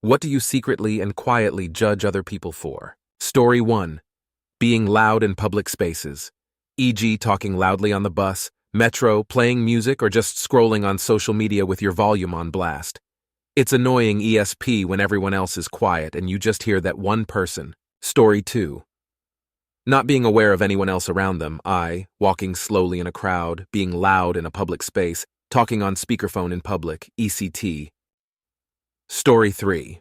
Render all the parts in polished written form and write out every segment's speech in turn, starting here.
What do you secretly and quietly judge other people for? Story 1. Being loud in public spaces, e.g., talking loudly on the bus, metro, playing music, or just scrolling on social media with your volume on blast. It's annoying ESP when everyone else is quiet and you just hear that one person. Story 2. Not being aware of anyone else around them, walking slowly in a crowd, being loud in a public space, talking on speakerphone in public, ECT. Story 3.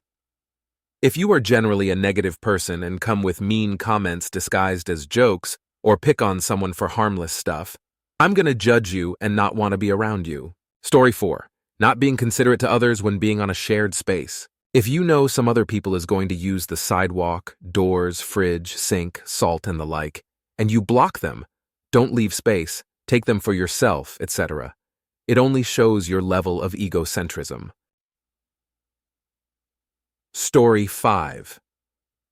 If you are generally a negative person and come with mean comments disguised as jokes, or pick on someone for harmless stuff, I'm gonna judge you and not want to be around you. Story 4. Not being considerate to others when being on a shared space. If you know some other people is going to use the sidewalk, doors, fridge, sink, salt, and the like, and you block them, don't leave space, take them for yourself, etc. It only shows your level of egocentrism. Story 5.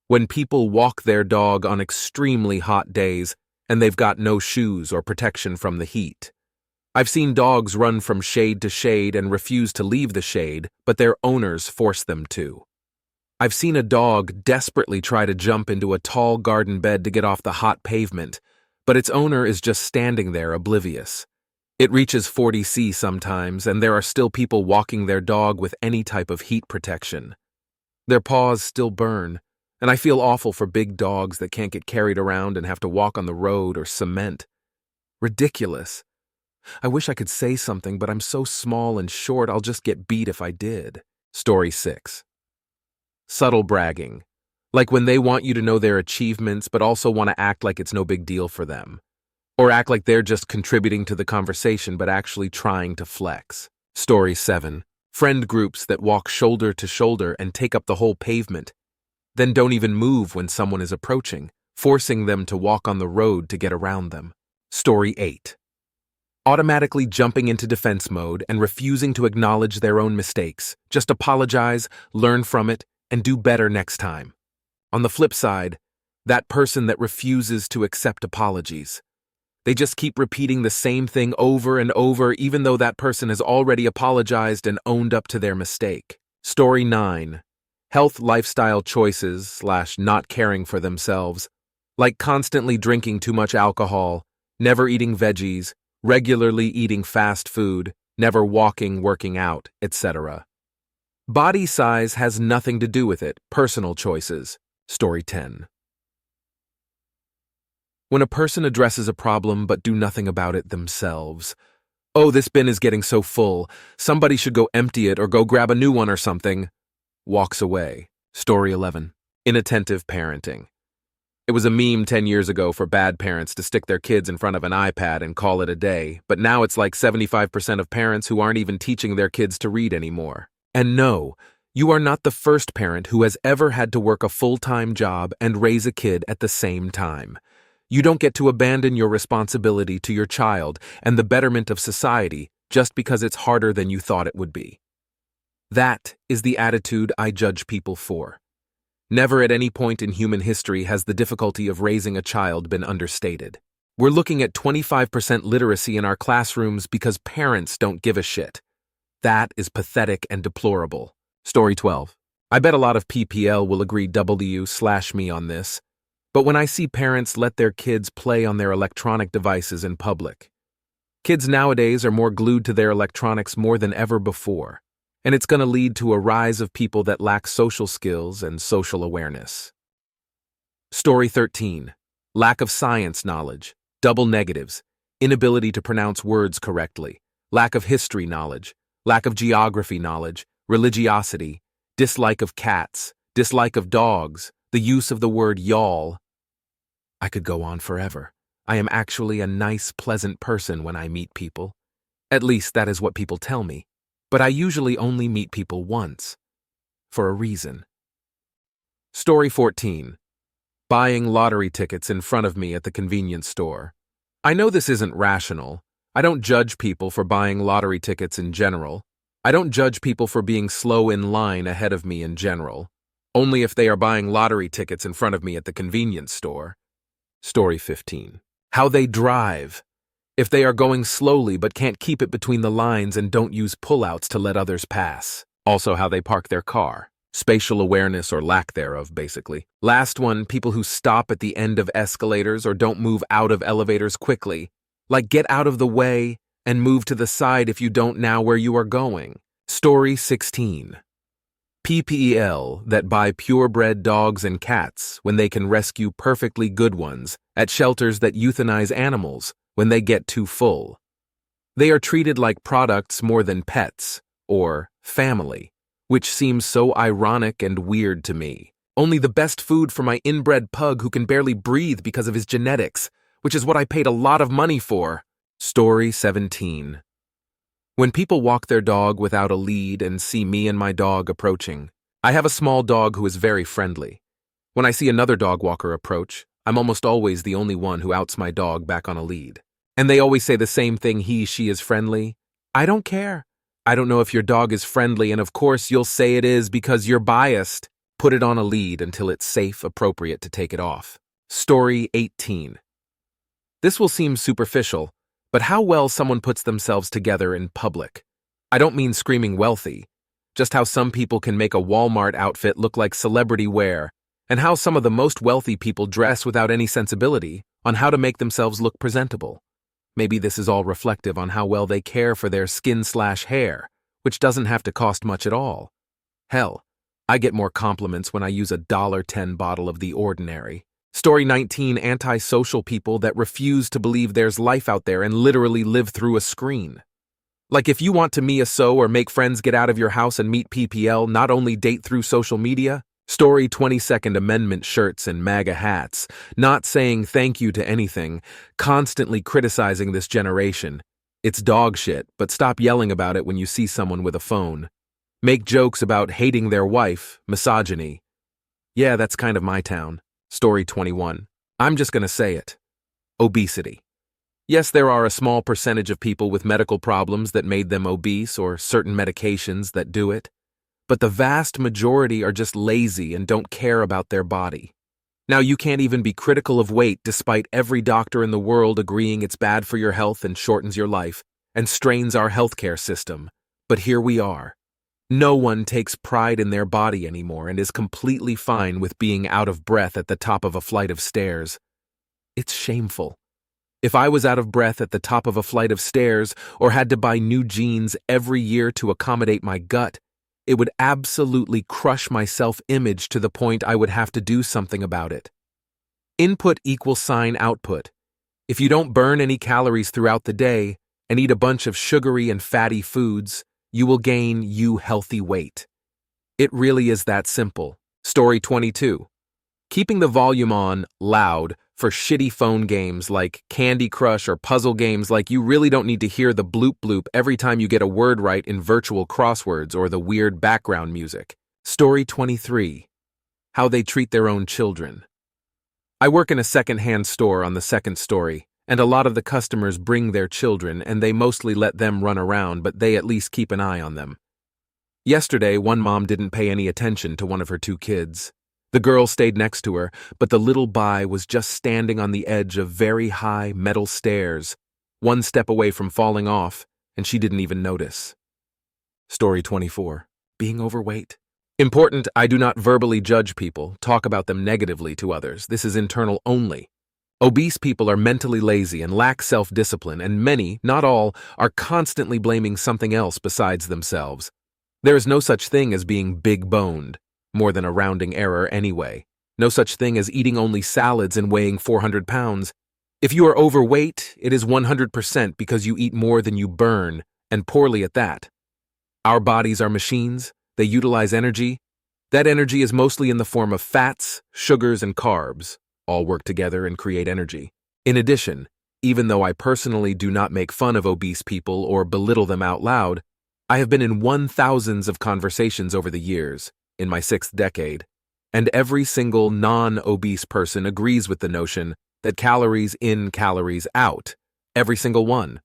When people walk their dog on extremely hot days and they've got no shoes or protection from the heat. I've seen dogs run from shade to shade and refuse to leave the shade, but their owners force them to. I've seen a dog desperately try to jump into a tall garden bed to get off the hot pavement, but its owner is just standing there oblivious. It reaches 40 degrees Celsius sometimes, and there are still people walking their dog with any type of heat protection. Their paws still burn, and I feel awful for big dogs that can't get carried around and have to walk on the road or cement. Ridiculous. I wish I could say something, but I'm so small and short I'll just get beat if I did. Story 6. Subtle bragging. Like when they want you to know their achievements but also want to act like it's no big deal for them. Or act like they're just contributing to the conversation but actually trying to flex. Story 7. Friend groups that walk shoulder to shoulder and take up the whole pavement, then don't even move when someone is approaching, forcing them to walk on the road to get around them. Story 8. Automatically jumping into defense mode and refusing to acknowledge their own mistakes. Just apologize, learn from it, and do better next time. On the flip side, that person that refuses to accept apologies. They just keep repeating the same thing over and over even though that person has already apologized and owned up to their mistake. Story 9. Health lifestyle choices / not caring for themselves, like constantly drinking too much alcohol, never eating veggies, regularly eating fast food, never walking, working out, etc. Body size has nothing to do with it, personal choices. Story 10. When a person addresses a problem but do nothing about it themselves. Oh, this bin is getting so full. Somebody should go empty it or go grab a new one or something. Walks away. Story 11. Inattentive parenting. It was a meme 10 years ago for bad parents to stick their kids in front of an iPad and call it a day, but now it's like 75% of parents who aren't even teaching their kids to read anymore. And no, you are not the first parent who has ever had to work a full-time job and raise a kid at the same time. You don't get to abandon your responsibility to your child and the betterment of society just because it's harder than you thought it would be. That is the attitude I judge people for. Never at any point in human history has the difficulty of raising a child been understated. We're looking at 25% literacy in our classrooms because parents don't give a shit. That is pathetic and deplorable. Story 12. I bet a lot of PPL will agree W/me on this. But when I see parents let their kids play on their electronic devices in public, kids nowadays are more glued to their electronics more than ever before, and it's going to lead to a rise of people that lack social skills and social awareness. Story 13. Lack of science knowledge, double negatives, inability to pronounce words correctly, lack of history knowledge, lack of geography knowledge, religiosity, dislike of cats, dislike of dogs, the use of the word y'all. I could go on forever. I am actually a nice, pleasant person when I meet people. At least that is what people tell me. But I usually only meet people once. For a reason. Story 14. Buying lottery tickets in front of me at the convenience store. I know this isn't rational. I don't judge people for buying lottery tickets in general. I don't judge people for being slow in line ahead of me in general. Only if they are buying lottery tickets in front of me at the convenience store. Story 15. How they drive. If they are going slowly but can't keep it between the lines and don't use pullouts to let others pass. Also how they park their car. Spatial awareness or lack thereof, basically. Last one, people who stop at the end of escalators or don't move out of elevators quickly. Like get out of the way and move to the side if you don't know where you are going. Story 16. PPEL that buy purebred dogs and cats when they can rescue perfectly good ones at shelters that euthanize animals when they get too full. They are treated like products more than pets, or family, which seems so ironic and weird to me. Only the best food for my inbred pug who can barely breathe because of his genetics, which is what I paid a lot of money for. Story 17. When people walk their dog without a lead and see me and my dog approaching, I have a small dog who is very friendly. When I see another dog walker approach, I'm almost always the only one who outs my dog back on a lead. And they always say the same thing, she is friendly. I don't care. I don't know if your dog is friendly, and of course you'll say it is because you're biased. Put it on a lead until it's safe, appropriate to take it off. Story 18. This will seem superficial, but how well someone puts themselves together in public. I don't mean screaming wealthy, just how some people can make a Walmart outfit look like celebrity wear, and how some of the most wealthy people dress without any sensibility on how to make themselves look presentable. Maybe this is all reflective on how well they care for their skin/hair, which doesn't have to cost much at all. Hell, I get more compliments when I use a $1.10 bottle of The Ordinary. Story 19. Antisocial people that refuse to believe there's life out there and literally live through a screen. Like if you want to me-a-so or make friends get out of your house and meet PPL, not only date through social media. Story 22nd. Amendment shirts and MAGA hats, not saying thank you to anything, constantly criticizing this generation. It's dog shit, but stop yelling about it when you see someone with a phone. Make jokes about hating their wife, misogyny. Yeah, that's kind of my town. Story 21. I'm just gonna say it. Obesity. Yes, there are a small percentage of people with medical problems that made them obese or certain medications that do it. But the vast majority are just lazy and don't care about their body. Now, you can't even be critical of weight despite every doctor in the world agreeing it's bad for your health and shortens your life and strains our healthcare system. But here we are. No one takes pride in their body anymore and is completely fine with being out of breath at the top of a flight of stairs. It's shameful. If I was out of breath at the top of a flight of stairs or had to buy new jeans every year to accommodate my gut, it would absolutely crush my self-image to the point I would have to do something about it. Input = output. If you don't burn any calories throughout the day and eat a bunch of sugary and fatty foods, you will gain healthy weight. It really is that simple. Story 22. Keeping the volume on loud for shitty phone games like Candy Crush or puzzle games like you really don't need to hear the bloop bloop every time you get a word right in virtual crosswords or the weird background music. Story 23. How they treat their own children. I work in a second-hand store on the second story, and a lot of the customers bring their children and they mostly let them run around, but they at least keep an eye on them. Yesterday, one mom didn't pay any attention to one of her 2 kids. The girl stayed next to her, but the little bai was just standing on the edge of very high metal stairs, 1 step away from falling off, and she didn't even notice. Story 24. Being overweight. Important, I do not verbally judge people, talk about them negatively to others. This is internal only. Obese people are mentally lazy and lack self-discipline, and many, not all, are constantly blaming something else besides themselves. There is no such thing as being big-boned. More than a rounding error anyway. No such thing as eating only salads and weighing 400 pounds. If you are overweight, it is 100% because you eat more than you burn, and poorly at that. Our bodies are machines. They utilize energy. That energy is mostly in the form of fats, sugars, and carbs. All work together and create energy. In addition, even though I personally do not make fun of obese people or belittle them out loud, I have been in 1,000s of conversations over the years, in my 6th decade, and every single non-obese person agrees with the notion that calories in, calories out, every single one.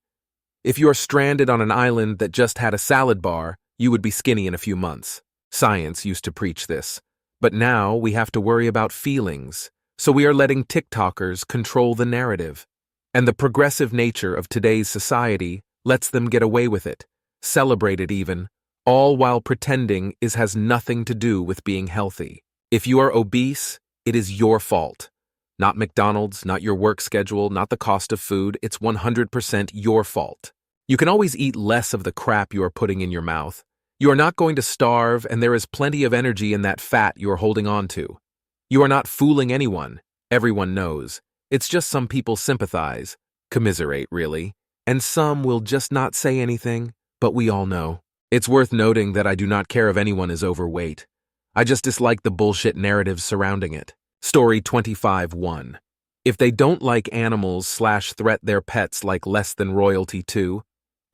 If you are stranded on an island that just had a salad bar, you would be skinny in a few months. Science used to preach this, but now we have to worry about feelings, so we are letting TikTokers control the narrative. And the progressive nature of today's society lets them get away with it, celebrate it even, all while pretending it has nothing to do with being healthy. If you are obese, it is your fault. Not McDonald's, not your work schedule, not the cost of food. It's 100% your fault. You can always eat less of the crap you are putting in your mouth. You are not going to starve, and there is plenty of energy in that fat you are holding on to. You are not fooling anyone. Everyone knows. It's just some people sympathize, commiserate really, and some will just not say anything, but we all know. It's worth noting that I do not care if anyone is overweight. I just dislike the bullshit narratives surrounding it. Story 25-1. If they don't like animals/threat their pets like less than royalty too,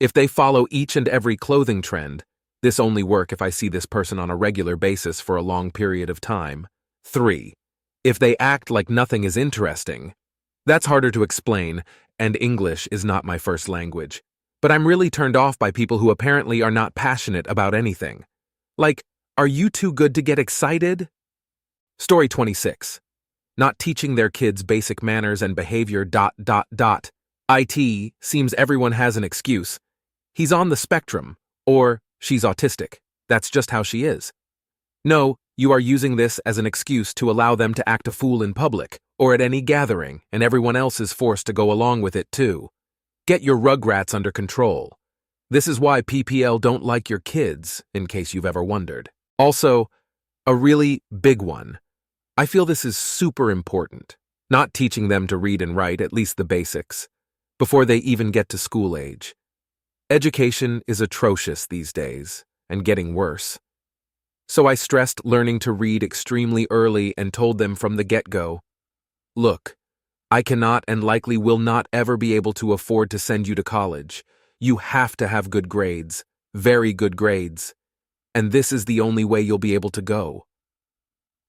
if they follow each and every clothing trend, this only work if I see this person on a regular basis for a long period of time. 3. If they act like nothing is interesting. That's harder to explain, and English is not my first language. But I'm really turned off by people who apparently are not passionate about anything. Like, are you too good to get excited? Story 26. Not teaching their kids basic manners and behavior. It seems everyone has an excuse. He's on the spectrum, or she's autistic. That's just how she is. No, you are using this as an excuse to allow them to act a fool in public, or at any gathering, and everyone else is forced to go along with it too. Get your rugrats under control. This is why PPL don't like your kids, in case you've ever wondered. Also, a really big one. I feel this is super important. Not teaching them to read and write, at least the basics, before they even get to school age. Education is atrocious these days, and getting worse. So I stressed learning to read extremely early and told them from the get-go, look, I cannot and likely will not ever be able to afford to send you to college. You have to have good grades, very good grades, and this is the only way you'll be able to go.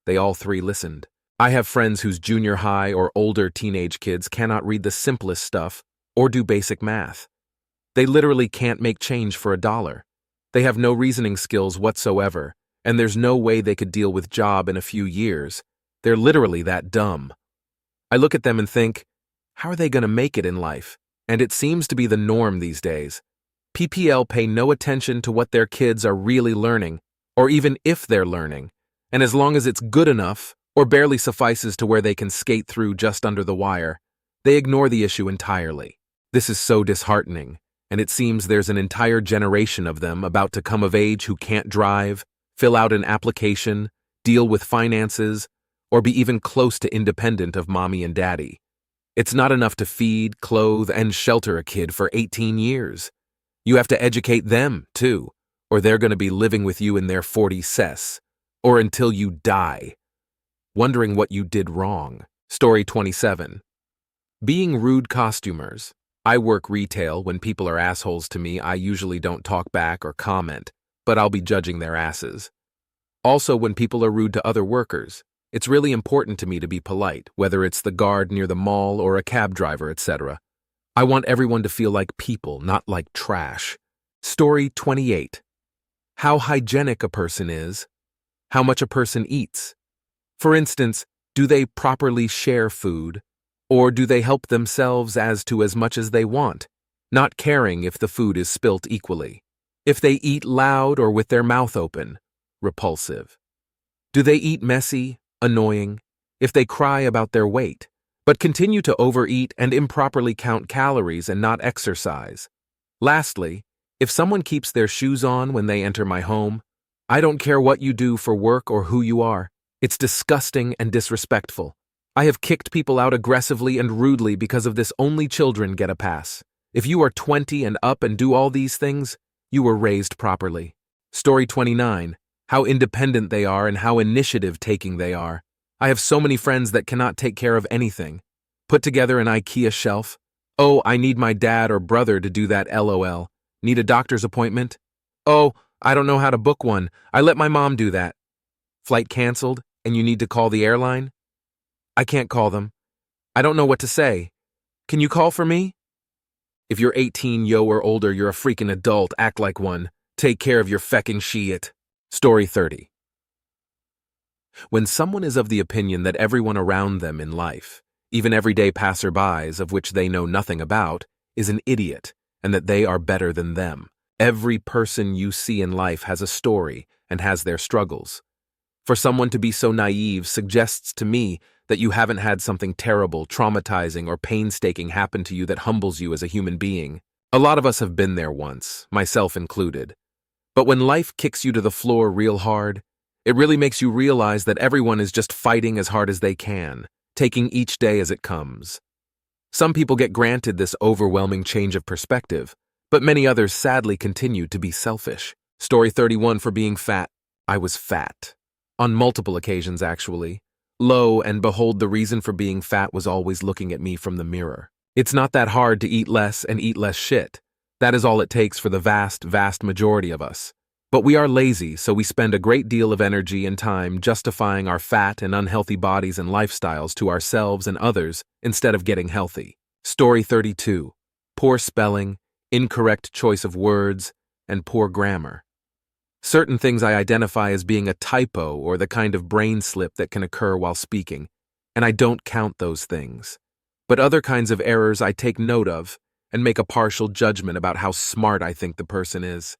They all three listened. I have friends whose junior high or older teenage kids cannot read the simplest stuff or do basic math. They literally can't make change for $1. They have no reasoning skills whatsoever, and there's no way they could deal with job in a few years. They're literally that dumb. I look at them and think, how are they going to make it in life? And it seems to be the norm these days. PPL pay no attention to what their kids are really learning, or even if they're learning, and as long as it's good enough, or barely suffices to where they can skate through just under the wire, they ignore the issue entirely. This is so disheartening, and it seems there's an entire generation of them about to come of age who can't drive, fill out an application, deal with finances, or be even close to independent of mommy and daddy. It's not enough to feed, clothe, and shelter a kid for 18 years. You have to educate them, too, or they're going to be living with you in their 40s, or until you die, wondering what you did wrong. Story 27. Being rude costumers. I work retail. When people are assholes to me, I usually don't talk back or comment, but I'll be judging their asses. Also, when people are rude to other workers, it's really important to me to be polite, whether it's the guard near the mall or a cab driver, etc. I want everyone to feel like people, not like trash. Story 28. How hygienic a person is. How much a person eats. For instance, do they properly share food? Or do they help themselves as to as much as they want, not caring if the food is spilt equally? If they eat loud or with their mouth open, repulsive. Do they eat messy, annoying? If they cry about their weight, but continue to overeat and improperly count calories and not exercise? Lastly, if someone keeps their shoes on when they enter my home, I don't care what you do for work or who you are. It's disgusting and disrespectful. I have kicked people out aggressively and rudely because of this. Only children get a pass. If you are 20 and up and do all these things, you were raised properly. Story 29. How independent they are and how initiative-taking they are. I have so many friends that cannot take care of anything. Put together an IKEA shelf. Oh, I need my dad or brother to do that, LOL. Need a doctor's appointment? Oh, I don't know how to book one. I let my mom do that. Flight canceled, and you need to call the airline? I can't call them. I don't know what to say. Can you call for me? If you're 18, or older, you're a freaking adult. Act like one. Take care of your fecking shit. Story 30. When someone is of the opinion that everyone around them in life, even everyday passerbys of which they know nothing about, is an idiot and that they are better than them, Every person you see in life has a story and has their struggles. For someone to be so naive suggests to me that you haven't had something terrible, traumatizing, or painstaking happen to you that humbles you as a human being. A lot of us have been there once, myself included. But when life kicks you to the floor real hard, it really makes you realize that everyone is just fighting as hard as they can, taking each day as it comes. Some people get granted this overwhelming change of perspective, but many others sadly continue to be selfish. Story 31 for being fat. I was fat. On multiple occasions, actually. Lo and behold, the reason for being fat was always looking at me from the mirror. It's not that hard to eat less and eat less shit. That is all it takes for the vast, vast majority of us. But we are lazy, so we spend a great deal of energy and time justifying our fat and unhealthy bodies and lifestyles to ourselves and others instead of getting healthy. Story 32. Poor spelling, incorrect choice of words, and poor grammar. Certain things I identify as being a typo or the kind of brain slip that can occur while speaking, and I don't count those things. But other kinds of errors I take note of and make a partial judgment about how smart I think the person is.